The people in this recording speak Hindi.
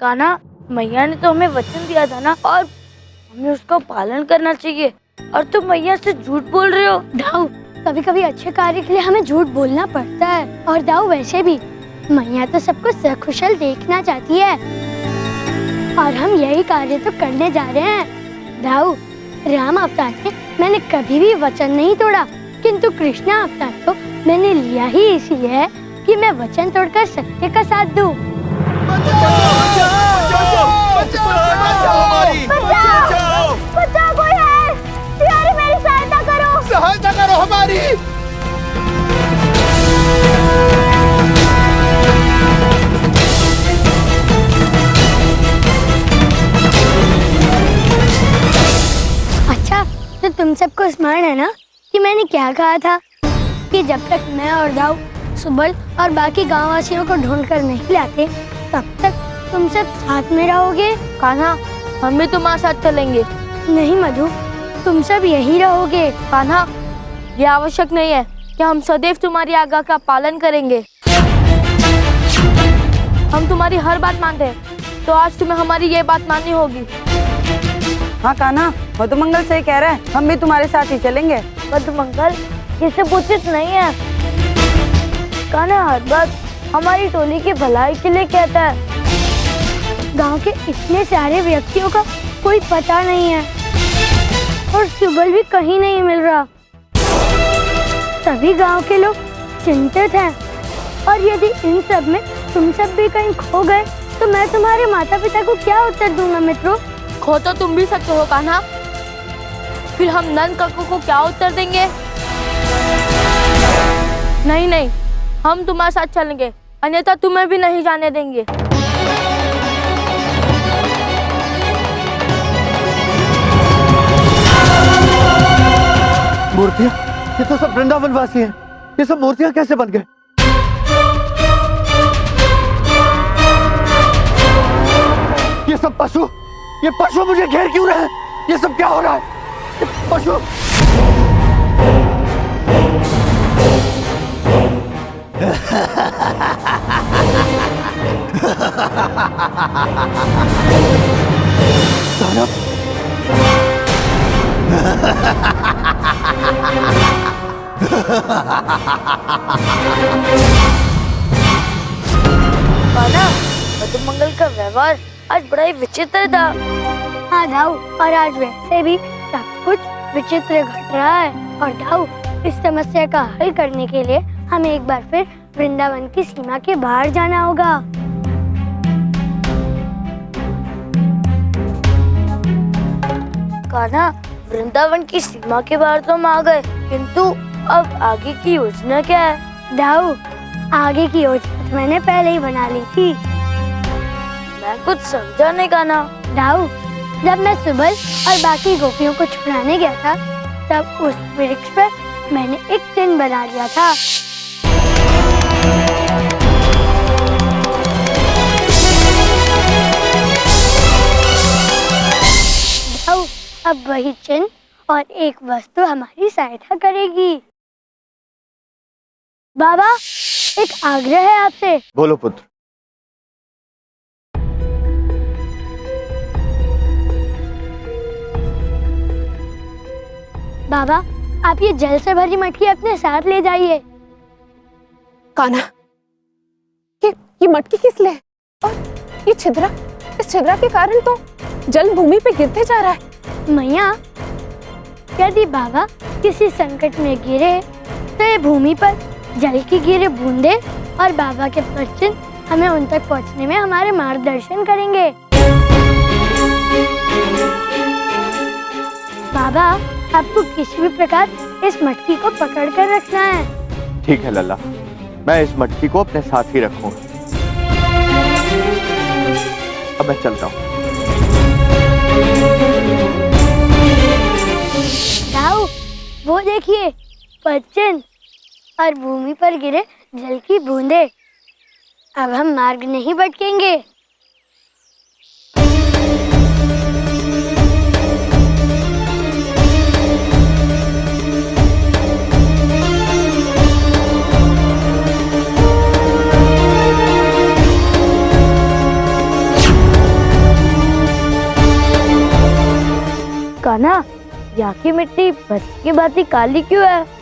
कान्हा, मैया ने तो हमें वचन दिया था ना, और हमें उसका पालन करना चाहिए, और तुम मैया से झूठ बोल रहे हो। दाऊ, कभी कभी अच्छे कार्य के लिए हमें झूठ बोलना पड़ता है। और दाऊ, वैसे भी मैया तो सबको सकुशल देखना चाहती है, और हम यही कार्य तो करने जा रहे हैं। दाऊ, राम अवतार में मैंने कभी भी वचन नहीं तोड़ा, किंतु कृष्ण अवतार तो मैंने लिया ही इसलिए है कि मैं वचन तोड़कर सत्य का साथ दूं। बचाओ, कोई है? यारी, मेरी सहायता करो। सहायता करो हमारी। अच्छा, तो तुम सबको स्मरण है ना कि मैंने क्या कहा था कि जब तक मैं और दाऊ सुबल और बाकी गाँव वासियों को ढूंढ कर नहीं लाते, तब तक तुम सब साथ में रहोगे। कान्हा, हम भी तुम्हारे साथ चलेंगे। नहीं मधु, तुम सब यहीं रहोगे। कान्हा, ये आवश्यक नहीं है कि हम सदैव तुम्हारी आज्ञा का पालन करेंगे। हम तुम्हारी हर बात मानते हैं, तो आज तुम्हें हमारी ये बात माननी होगी। हाँ कान्हा, मधुमंगल सही कह रहा है, हम भी तुम्हारे साथ ही चलेंगे। मधुमंगल, ये सब उचित नहीं है। कान्हा हर बात हमारी टोली की भलाई के लिए कहता है। गांव के इतने सारे व्यक्तियों का कोई पता नहीं है, और सुबल भी कहीं नहीं मिल रहा। सभी गांव के लोग चिंतित हैं, और यदि इन सब में तुम सब भी कहीं खो गए, तो मैं तुम्हारे माता पिता को क्या उत्तर दूंगा मित्रों? खो तो तुम भी सकते हो कान्हा, फिर हम नंद काकू को क्या उत्तर देंगे? नहीं नहीं, हम तुम्हारे साथ चलेंगे, अन्यथा तुम्हें भी नहीं जाने देंगे। मूर्तियाँ, ये तो सब वृंदावन वासी हैं। ये सब मूर्तियाँ कैसे बन गए? ये सब पशु, ये पशु मुझे घेर क्यों रहे हैं? ये सब क्या हो रहा है? ये पशु। दानव। कान्हा, मधुमंगल का व्यवहार आज बड़ा ही विचित्र था। हाँ दाऊ, और आज वैसे भी सब कुछ विचित्र घट रहा है। और दाऊ, इस समस्या का हल करने के लिए हमें एक बार फिर वृंदावन की सीमा के बाहर जाना होगा। कान्हा, वृंदावन की सीमा के बाहर तो हम आ गए, किंतु अब आगे की योजना क्या है? दाऊ, आगे की योजना तो मैंने पहले ही बना ली थी। मैं कुछ समझा नहीं कान्हा। दाऊ, जब मैं सुबल और बाकी गोपियों को छुड़ाने गया था, तब उस वृक्ष पर मैंने एक चिन्ह बना लिया था। दाऊ, अब वही चिन्ह और एक वस्तु हमारी सहायता करेगी। बाबा, एक आग्रह है आपसे। बोलो पुत्र। बाबा, आप ये जल से भरी मटकी अपने साथ ले जाइए। कान्हा, ये मटकी किस लिए? और ये छिद्रा, इस छिद्रा के कारण तो जल भूमि पे गिरते जा रहा है। मैया, यदि बाबा किसी संकट में गिरे, तो ये भूमि पर जल की गिरे बूंदे और बाबा के पश्चिम हमें उन तक पहुंचने में हमारे मार्गदर्शन करेंगे। बाबा, आपको किसी भी प्रकार इस मटकी को पकड़ कर रखना है। ठीक है लल्ला, मैं इस मटकी को अपने साथ ही रखूंगा। अब मैं चलता हूँ। दाऊ, वो देखिए, पश्चिम और भूमि पर गिरे जल की बूंदे। अब हम मार्ग नहीं भटकेंगे। कान्हा, यहाँ की मिट्टी बर्फ की भांति काली क्यों है?